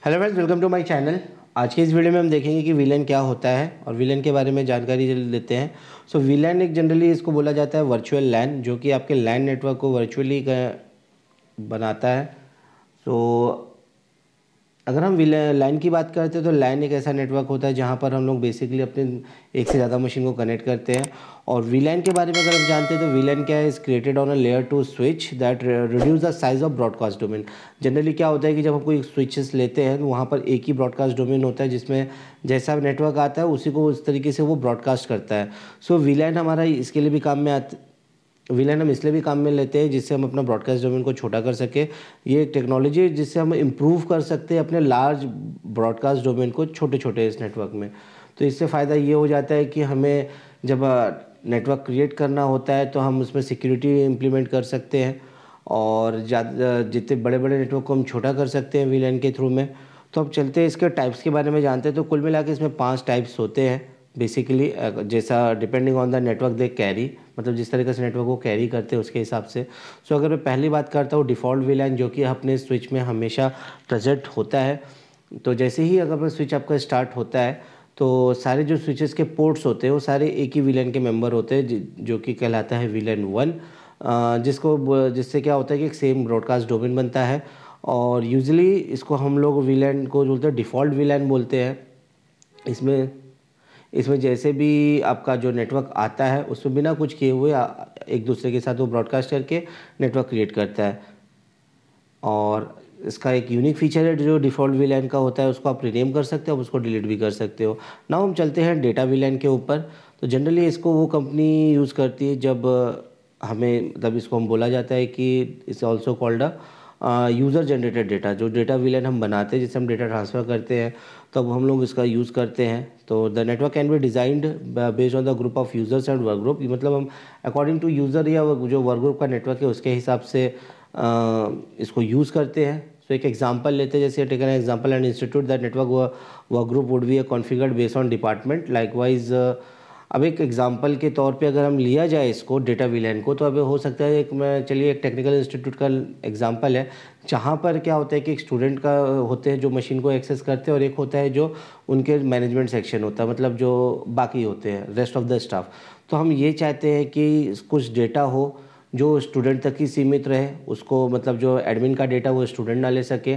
Hello friends, welcome to my channel. आज के इस वीडियो में हम देखेंगे कि वीलैन क्या होता है और वीलैन के बारे में जानकारी लेते हैं। सो वीलैन एक जनरली इसको बोला जाता है वर्चुअल लैन, जो कि आपके लैन नेटवर्क को वर्चुअली बनाता है। सो अगर हम लैन की बात करते हैं तो लैन एक ऐसा नेटवर्क होता है जहाँ पर हम लोग बेसिकली अपने एक से ज़्यादा मशीन को कनेक्ट करते हैं। और वीलैन के बारे में अगर हम जानते हैं तो वीलैन क्या है, is created on a layer two switch that reduce the size of broadcast domain. Generally क्या होता है कि जब हम कोई स्विचेस लेते हैं तो वहाँ पर एक ही ब्रॉडकास्ट डोमेन होता है, जिसमें जैसा नेटवर्क आता है उसी को उस तरीके से वो ब्रॉडकास्ट करता है। सो वीलैन हमारा इसके लिए भी काम में वीलैन हम इसलिए भी काम में लेते हैं जिससे हम अपना ब्रॉडकास्ट डोमेन को छोटा कर सके। ये एक टेक्नोलॉजी है जिससे हम इम्प्रूव कर सकते हैं अपने लार्ज ब्रॉडकास्ट डोमेन को छोटे छोटे इस नेटवर्क में। तो इससे फ़ायदा ये हो जाता है कि हमें जब नेटवर्क क्रिएट करना होता है तो हम उसमें सिक्योरिटी इम्प्लीमेंट कर सकते हैं और ज़्यादा जितने बड़े बड़े नेटवर्क को हम छोटा कर सकते हैं वीलैन के थ्रू में। तो अब चलते हैं इसके टाइप्स के बारे में जानते हैं। तो कुल मिला के इसमें 5 टाइप्स होते हैं बेसिकली, जैसा depending on the network they carry, मतलब जिस तरीके से नेटवर्क को कैरी करते हैं उसके हिसाब से। सो अगर मैं पहली बात करता हूँ डिफ़ॉल्ट वीलैन, जो कि अपने स्विच में हमेशा प्रेजेंट होता है। तो जैसे ही अगर स्विच आपका स्टार्ट होता है तो सारे जो स्विचेस के पोर्ट्स होते हैं वो सारे एक ही वीलैन के मेंबर होते हैं, जो कि कहलाता है वीलैन 1। जिससे क्या होता है कि एक सेम ब्रॉडकास्ट डोमेन बनता है। और यूजुअली इसको हम लोग वीलैन को जो बोलते हैं डिफ़ॉल्ट वीलैन बोलते हैं। इसमें इसमें जैसे भी आपका जो नेटवर्क आता है उसमें बिना कुछ किए हुए एक दूसरे के साथ वो ब्रॉडकास्ट करके नेटवर्क क्रिएट करता है। और इसका एक यूनिक फीचर है जो डिफ़ॉल्ट वीलैन का होता है, उसको आप रीनेम कर सकते हो, आप उसको डिलीट भी कर सकते हो। नाउ हम चलते हैं डेटा वीलैन के ऊपर। तो जनरली इसको वो कंपनी यूज़ करती है जब हमें, मतलब इसको हम बोला जाता है कि it's also called user generated data. जो डेटा वीलैन हम बनाते हैं, जिससे हम डेटा ट्रांसफ़र करते हैं, तब हम लोग इसका यूज़ करते हैं। तो the network can be designed based on the group of users and work group. मतलब हम अकॉर्डिंग टू यूज़र या जो वर्क ग्रुप का नेटवर्क है उसके हिसाब से इसको यूज़ करते हैं। सो एक एग्जांपल लेते हैं, जैसे taken example and institute that network work group would be configured based on department likewise. अब एक एग्जांपल के तौर पे अगर हम लिया जाए इसको डेटा वीलैन को, तो अब हो सकता है चलिए एक टेक्निकल इंस्टीट्यूट का एग्जांपल है, जहाँ पर क्या होता है कि एक स्टूडेंट का होते हैं जो मशीन को एक्सेस करते हैं, और एक होता है जो उनके मैनेजमेंट सेक्शन होता है, मतलब जो बाकी होते हैं रेस्ट ऑफ द स्टाफ। तो हम ये चाहते हैं कि कुछ डेटा हो जो स्टूडेंट तक ही सीमित रहे, उसको मतलब जो एडमिन का डेटा वो स्टूडेंट ना ले सके।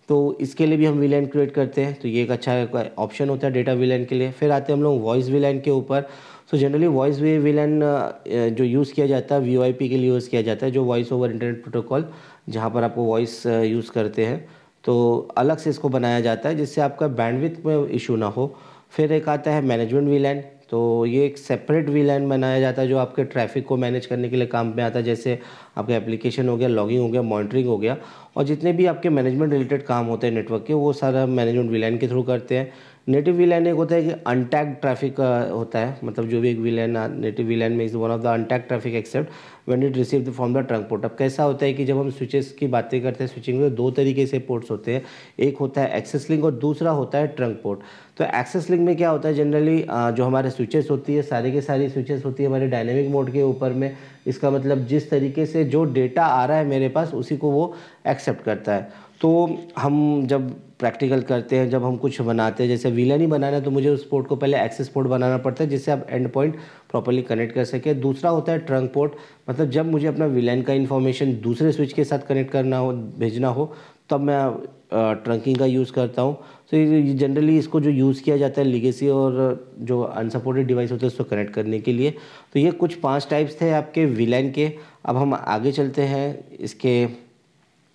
तो इसके लिए भी हम वीलैन क्रिएट करते हैं, तो ये एक अच्छा ऑप्शन होता है डेटा वीलैन के लिए। फिर आते हैं हम लोग वॉइस वीलैन के ऊपर। सो जनरली वॉइस वीलैन जो यूज़ किया जाता है वीओआईपी के लिए यूज़ किया जाता है, जो वॉइस ओवर इंटरनेट प्रोटोकॉल, जहाँ पर आपको वॉइस यूज़ करते हैं। तो अलग से इसको बनाया जाता है जिससे आपका बैंडविड्थ में इशू ना हो। फिर एक आता है मैनेजमेंट वीलैन। तो ये एक सेपरेट वीलैन बनाया जाता है जो आपके ट्रैफिक को मैनेज करने के लिए काम में आता है, जैसे आपका एप्लीकेशन हो गया, लॉगिंग हो गया, मॉनिटरिंग हो गया, और जितने भी आपके मैनेजमेंट रिलेटेड काम होते हैं नेटवर्क के, वो सारा मैनेजमेंट वीलैन के थ्रू करते हैं। नेटिव वीलैन एक होता है कि अनटैग्ड ट्रैफिक होता है, मतलब जो भी एक वीलैन नेटिव वीलैन में is one of the untagged traffic except when it receive from the trunk port. अब कैसा होता है कि जब हम स्विचेस की बातें करते हैं, स्विचिंग में दो तरीके से पोर्ट्स होते हैं, एक होता है एक्सेस लिंक और दूसरा होता है ट्रंक पोर्ट। तो एक्सेस लिंक में क्या होता है, जनरली जो हमारे स्विचेस होती है, सारी के सारी स्विचेस होती है हमारे डायनेमिक मोड के ऊपर में। इसका मतलब जिस तरीके से जो डेटा आ रहा है मेरे पास उसी को वो एक्सेप्ट करता है। तो हम जब प्रैक्टिकल करते हैं, जब हम कुछ बनाते हैं, जैसे वीलैन ही बनाना है, तो मुझे उस पोर्ट को पहले एक्सेस पोर्ट बनाना पड़ता है जिससे आप एंड पॉइंट प्रॉपर्ली कनेक्ट कर सके। दूसरा होता है ट्रंक पोर्ट, मतलब जब मुझे अपना वीलैन का इन्फॉर्मेशन दूसरे स्विच के साथ कनेक्ट करना हो, भेजना हो, तब मैं ट्रंकिंग का यूज़ करता हूँ। तो ये जनरली इसको जो यूज़ किया जाता है लीगेसी और जो अनसपोर्टेड डिवाइस होते हैं उसको कनेक्ट करने के लिए। तो ये कुछ 5 टाइप्स थे आपके वीलैन के। अब हम आगे चलते हैं। इसके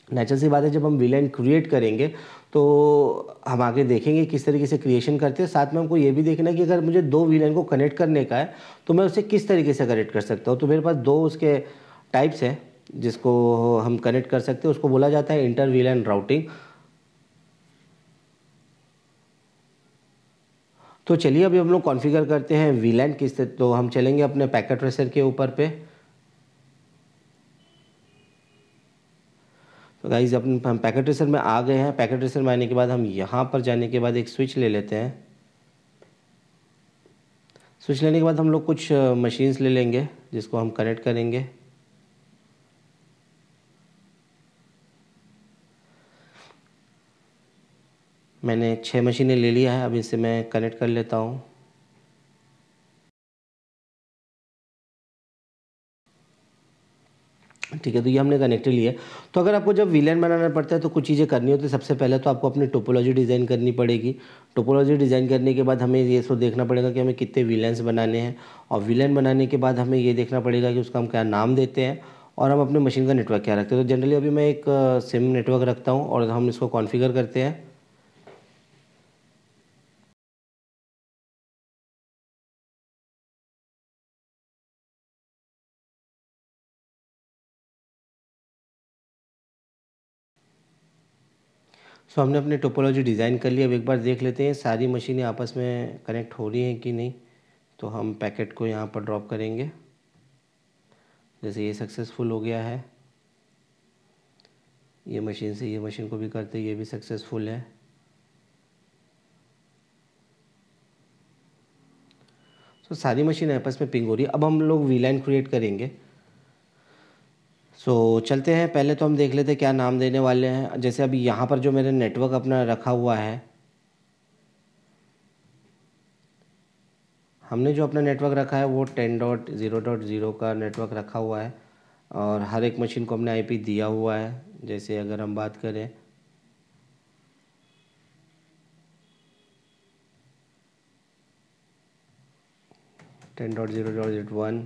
नेचुरल सी बात है, जब हम वीलैन क्रिएट करेंगे तो हम आगे देखेंगे किस तरीके से क्रिएशन करते हैं। साथ में हमको ये भी देखना है कि अगर मुझे 2 वीलैन को कनेक्ट करने का है तो मैं उसे किस तरीके से कनेक्ट कर सकता हूँ। तो मेरे पास 2 उसके टाइप्स हैं जिसको हम कनेक्ट कर सकते हैं, उसको बोला जाता है इंटर वीलैन राउटिंग। तो चलिए अभी हम लोग कॉन्फ़िगर करते हैं वीलैन किस तो हम चलेंगे अपने पैकेट ट्रेसर के ऊपर पे। तो गाइज़ अपन हम पैकेट ट्रेसर में आ गए हैं। पैकेट ट्रेसर में आने के बाद हम यहाँ पर जाने के बाद एक स्विच ले लेते हैं। स्विच लेने के बाद हम लोग कुछ मशीन्स ले लेंगे जिसको हम कनेक्ट करेंगे। मैंने 6 मशीनें ले लिया है। अब इसे मैं कनेक्ट कर लेता हूँ। ठीक है, तो ये हमने कनेक्टर लिया। तो अगर आपको जब वीलैन बनाना पड़ता है तो कुछ चीज़ें करनी होती है। सबसे पहले तो आपको अपनी टोपोलॉजी डिज़ाइन करनी पड़ेगी। टोपोलॉजी डिज़ाइन करने के बाद हमें ये सो देखना पड़ेगा कि हमें कितने वीलैन्स बनाने हैं, और वीलैन बनाने के बाद हमें ये देखना पड़ेगा कि उसका हम क्या नाम देते हैं और हम अपने मशीन का नेटवर्क क्या रखते हैं। तो जनरली अभी मैं एक सिम नेटवर्क रखता हूँ और हम इसको कॉन्फ़िगर करते हैं। सो हमने अपनी टोपोलॉजी डिज़ाइन कर ली। अब एक बार देख लेते हैं सारी मशीनें आपस में कनेक्ट हो रही हैं कि नहीं। तो हम पैकेट को यहाँ पर ड्रॉप करेंगे। जैसे ये सक्सेसफुल हो गया है, ये मशीन से ये मशीन को भी करते, ये भी सक्सेसफुल है। सो सारी मशीन आपस में पिंग हो रही है। अब हम लोग वीलैन क्रिएट करेंगे। सो चलते हैं, पहले तो हम देख लेते हैं क्या नाम देने वाले हैं। जैसे अभी यहाँ पर जो मेरे नेटवर्क अपना रखा हुआ है, हमने जो अपना नेटवर्क रखा है वो 10.0.0 का नेटवर्क रखा हुआ है, और हर एक मशीन को हमने आईपी दिया हुआ है। जैसे अगर हम बात करें 10.0.1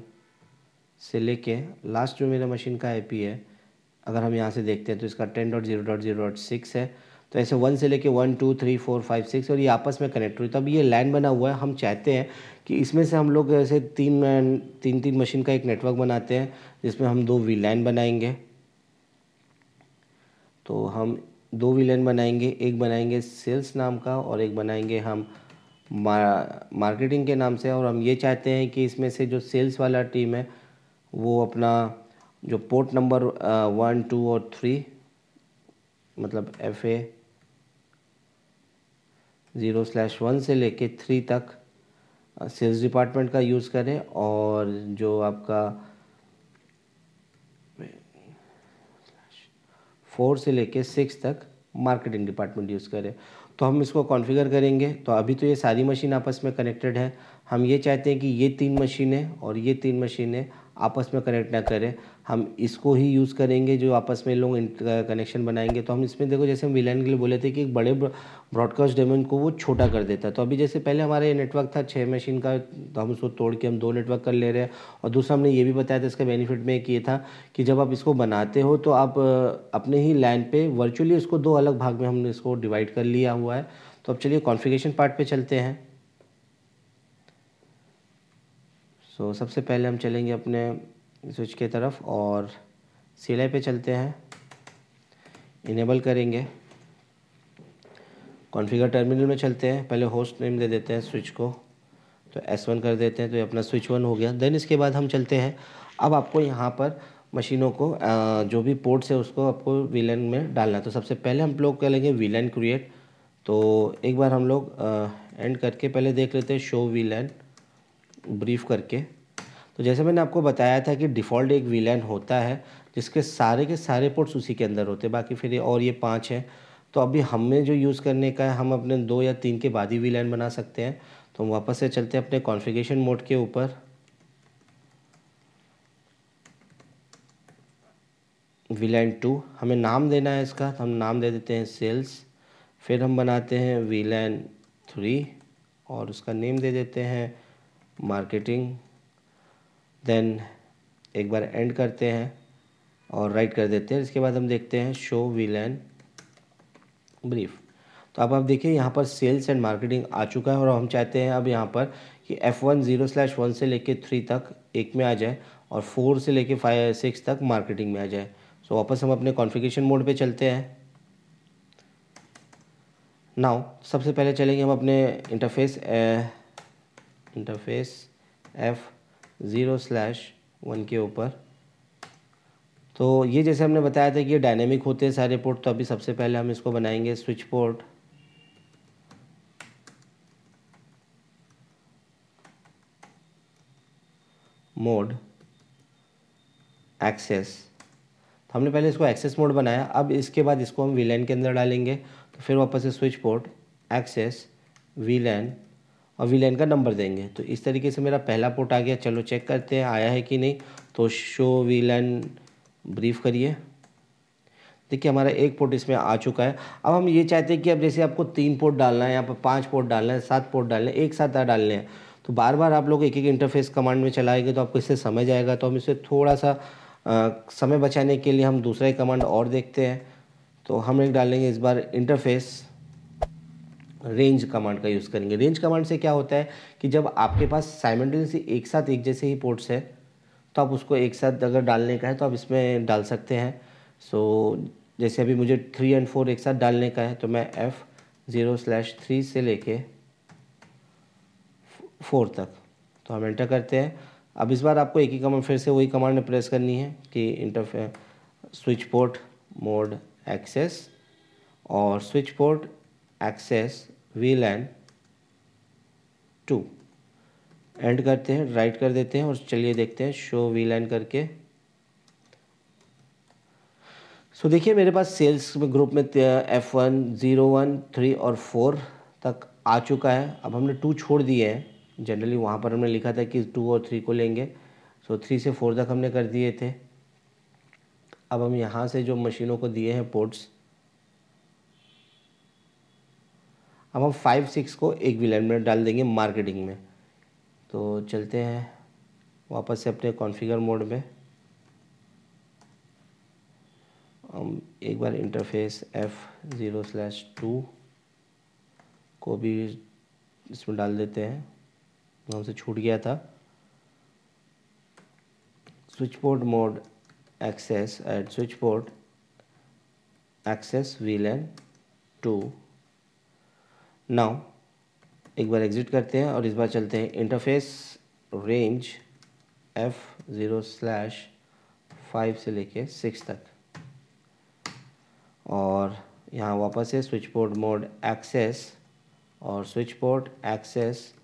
से लेके लास्ट जो मेरा मशीन का आईपी है, अगर हम यहाँ से देखते हैं तो इसका 10.0.0.6 है। तो ऐसे 1 से लेके 1 2 3 4 5 6 और ये आपस में कनेक्ट हुई। तब ये लैन बना हुआ है। हम चाहते हैं कि इसमें से हम लोग ऐसे तीन मशीन का एक नेटवर्क बनाते हैं, जिसमें हम 2 वीलैन बनाएंगे। तो हम 2 वीलैन बनाएंगे, एक बनाएंगे सेल्स नाम का और एक बनाएंगे हम मार्केटिंग के नाम से। और हम ये चाहते हैं कि इसमें से जो सेल्स वाला टीम है वो अपना जो पोर्ट नंबर 1 2 और 3, मतलब FA 0/1 से लेके 3 तक सेल्स डिपार्टमेंट का यूज़ करें, और जो आपका 4 से लेके 6 तक मार्केटिंग डिपार्टमेंट यूज़ करें। तो हम इसको कॉन्फ़िगर करेंगे। तो अभी तो ये सारी मशीन आपस में कनेक्टेड है। हम ये चाहते हैं कि ये 3 मशीनें और ये 3 मशीनें आपस में कनेक्ट ना करें। हम इसको ही यूज़ करेंगे जो आपस में लोग कनेक्शन बनाएंगे। तो हम इसमें देखो, जैसे हम वीलैन के लिए बोले थे कि एक बड़े ब्रॉडकास्ट डोमेन को वो छोटा कर देता है। तो अभी जैसे पहले हमारा ये नेटवर्क था 6 मशीन का, तो हम उसको तोड़ के हम 2 नेटवर्क कर ले रहे हैं। और दूसरा हमने ये भी बताया था, इसका बेनिफिट में एक ये था कि जब आप इसको बनाते हो तो आप अपने ही लैन पे वर्चुअली इसको 2 अलग भाग में हमने इसको डिवाइड कर लिया हुआ है। तो अब चलिए कॉन्फ़िगरेशन पार्ट पे चलते हैं। सो सबसे पहले हम चलेंगे अपने स्विच के तरफ और CLI पे चलते हैं, इनेबल करेंगे। कॉन्फ़िगर टर्मिनल में चलते हैं, पहले होस्ट नेम दे देते हैं स्विच को, तो S1 कर देते हैं। तो ये अपना स्विच 1 हो गया। देन इसके बाद हम चलते हैं, अब आपको यहाँ पर मशीनों को जो भी पोर्ट्स है उसको आपको वीलैन में डालना है। तो सबसे पहले हम लोग करेंगे वीलैन क्रिएट। तो एक बार हम लोग एंड करके पहले देख लेते हैं शो वीलैन ब्रीफ करके। तो जैसे मैंने आपको बताया था कि डिफ़ॉल्ट एक वीलैन होता है जिसके सारे के सारे पोर्ट्स उसी के अंदर होते हैं, बाकी फिर ये 5 हैं। तो अभी हमें जो यूज़ करने का है, हम अपने 2 या 3 के बाद ही वीलैन बना सकते हैं। तो हम वापस से चलते हैं अपने कॉन्फ़िगरेशन मोड के ऊपर, वीलैन 2 हमें नाम देना है इसका, तो हम नाम दे देते हैं सेल्स। फिर हम बनाते हैं वीलैन 3 और उसका नेम दे देते हैं मार्केटिंग। देन एक बार एंड करते हैं और राइट कर देते हैं। इसके बाद हम देखते हैं शो वीलैन ब्रीफ। तो अब आप देखिए यहाँ पर सेल्स एंड मार्केटिंग आ चुका है, और हम चाहते हैं अब यहाँ पर कि F1 0/1 से लेके 3 तक एक में आ जाए और 4 से लेके 5 6 तक मार्केटिंग में आ जाए। सो वापस हम अपने कॉन्फ़िगरेशन मोड पे चलते हैं। नाउ सबसे पहले चलेंगे हम अपने इंटरफेस F0/1 के ऊपर। तो ये जैसे हमने बताया था कि ये डायनेमिक होते हैं सारे पोर्ट। तो अभी सबसे पहले हम इसको बनाएंगे स्विच पोर्ट मोड एक्सेस। तो हमने पहले इसको एक्सेस मोड बनाया, अब इसके बाद इसको हम वीलैन के अंदर डालेंगे। तो फिर वापस से स्विच पोर्ट एक्सेस वीलैन और वीलैन का नंबर देंगे। तो इस तरीके से मेरा पहला पोर्ट आ गया। चलो चेक करते हैं आया है कि नहीं। तो शो वीलैन ब्रीफ करिए। देखिए हमारा एक पोर्ट इसमें आ चुका है। अब हम ये चाहते हैं कि अब जैसे आपको 3 पोर्ट डालना है, यहाँ पर 5 पोर्ट डालना है, 7 पोर्ट डालने हैं, एक साथ डालने हैं, तो बार बार आप लोग एक एक इंटरफेस कमांड में चलाएंगे तो आपको इससे समझ आएगा। तो हम इसे थोड़ा सा समय बचाने के लिए हम दूसरा ही कमांड और देखते हैं। तो हम एक डालेंगे इस बार इंटरफेस रेंज कमांड का यूज़ करेंगे। रेंज कमांड से क्या होता है कि जब आपके पास साइमल्टेनियसली एक साथ एक जैसे ही पोर्ट्स है तो आप उसको एक साथ अगर डालने का है तो आप इसमें डाल सकते हैं। सो जैसे अभी मुझे 3 और 4 एक साथ डालने का है तो मैं F0/3 से लेके 4 तक, तो हम एंटर करते हैं। अब इस बार आपको एक ही कमांड फिर से वही कमांड प्रेस करनी है कि interface switch port mode access और switch port access VLAN 2 end करते हैं, राइट कर देते हैं और चलिए देखते हैं शो वीलैन करके। सो देखिए मेरे पास सेल्स ग्रुप में F1 0 1 3 और 4 तक आ चुका है। अब हमने 2 छोड़ दिए हैं। जनरली वहाँ पर हमने लिखा था कि 2 और 3 को लेंगे। सो 3 से 4 तक हमने कर दिए थे। अब हम यहाँ से जो मशीनों को दिए हैं पोर्ट्स, अब हम 5 6 को एक वीलैन में डाल देंगे मार्केटिंग में। तो चलते हैं वापस से अपने कॉन्फ़िगर मोड में। हम एक बार इंटरफेस F0/2 को भी इसमें डाल देते हैं, हमसे छूट गया था। Switch port mode access at switch port access VLAN 2। Now एक बार एग्जिट करते हैं और इस बार चलते हैं इंटरफेस रेंज F0/5 से लेके 6 तक और यहाँ वापस से स्विच पोर्ट मोड एक्सेस और switch port access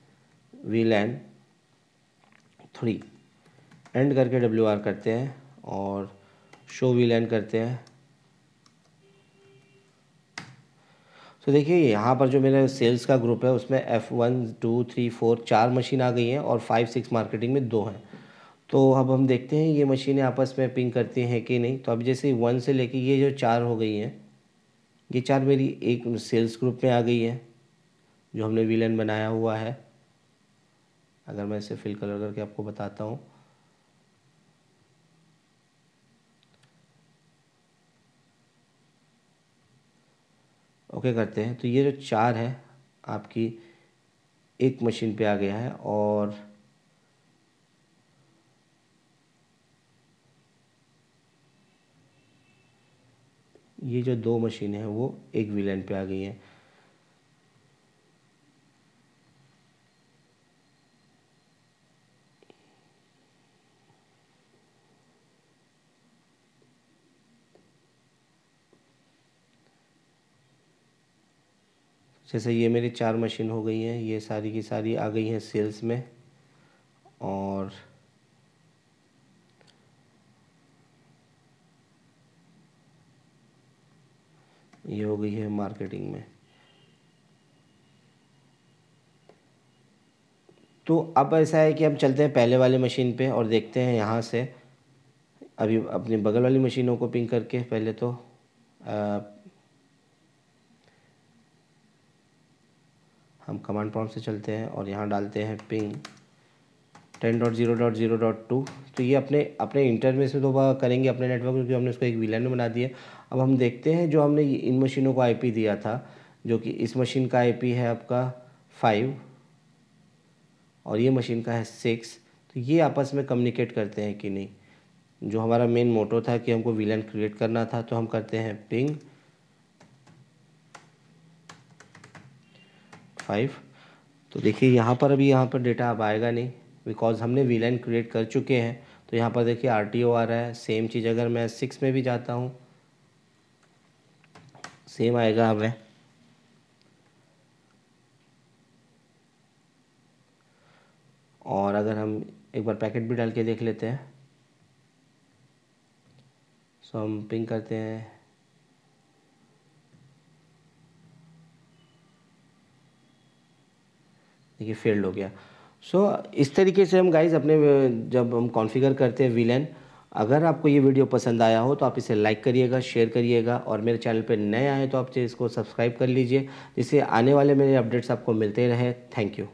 VLAN 3 end करके WR करते हैं और शो वीलैन करते हैं। तो देखिए यहाँ पर जो मेरा सेल्स का ग्रुप है उसमें F1 2 3 4 4 मशीन आ गई हैं और 5 6 मार्केटिंग में 2 हैं। तो अब हम देखते हैं ये मशीनें आपस में पिंग करती हैं कि नहीं। तो अब जैसे 1 से लेके ये जो 4 हो गई हैं, ये 4 मेरी एक सेल्स ग्रुप में आ गई है जो हमने वीलैन बनाया हुआ है। अगर मैं इसे फिल कलर करके आपको बताता हूँ, ओके करते हैं, तो ये जो 4 है आपकी एक मशीन पे आ गया है और ये जो 2 मशीनें हैं वो एक वीलैन पे आ गई हैं। जैसे ये मेरी 4 मशीन हो गई हैं, ये सारी की सारी आ गई हैं सेल्स में और ये हो गई है मार्केटिंग में। तो अब ऐसा है कि हम चलते हैं पहले वाले मशीन पे और देखते हैं यहाँ से अभी अपनी बगल वाली मशीनों को पिंग करके। पहले तो हम कमांड प्रॉम्प्ट से चलते हैं और यहाँ डालते हैं पिंग 10.0.0.2। तो ये अपने अपने इंटर में से तो करेंगे अपने नेटवर्क, क्योंकि हमने उसको एक वीलैन में बना दिया। अब हम देखते हैं जो हमने इन मशीनों को आईपी दिया था, जो कि इस मशीन का आईपी है आपका 5 और ये मशीन का है 6। तो ये आपस में कम्युनिकेट करते हैं कि नहीं। जो हमारा मेन मोटो था कि हमको वीलैन क्रिएट करना था, तो हम करते हैं पिंग 5। तो देखिए यहाँ पर अभी यहाँ पर डेटा अब आएगा नहीं, बिकॉज हमने वीलैन क्रिएट कर चुके हैं। तो यहाँ पर देखिए RTO आ रहा है। सेम चीज़ अगर मैं 6 में भी जाता हूँ सेम आएगा हमें। और अगर हम एक बार पैकेट भी डाल के देख लेते हैं, सो हम पिंग करते हैं देखिए फेल्ड हो गया। सो इस तरीके से हम गाइज अपने जब हम कॉन्फ़िगर करते हैं वीलैन। अगर आपको ये वीडियो पसंद आया हो तो आप इसे लाइक करिएगा, शेयर करिएगा, और मेरे चैनल पर नए आए तो आप इसको सब्सक्राइब कर लीजिए, जिससे आने वाले मेरे अपडेट्स आपको मिलते रहे। Thank you.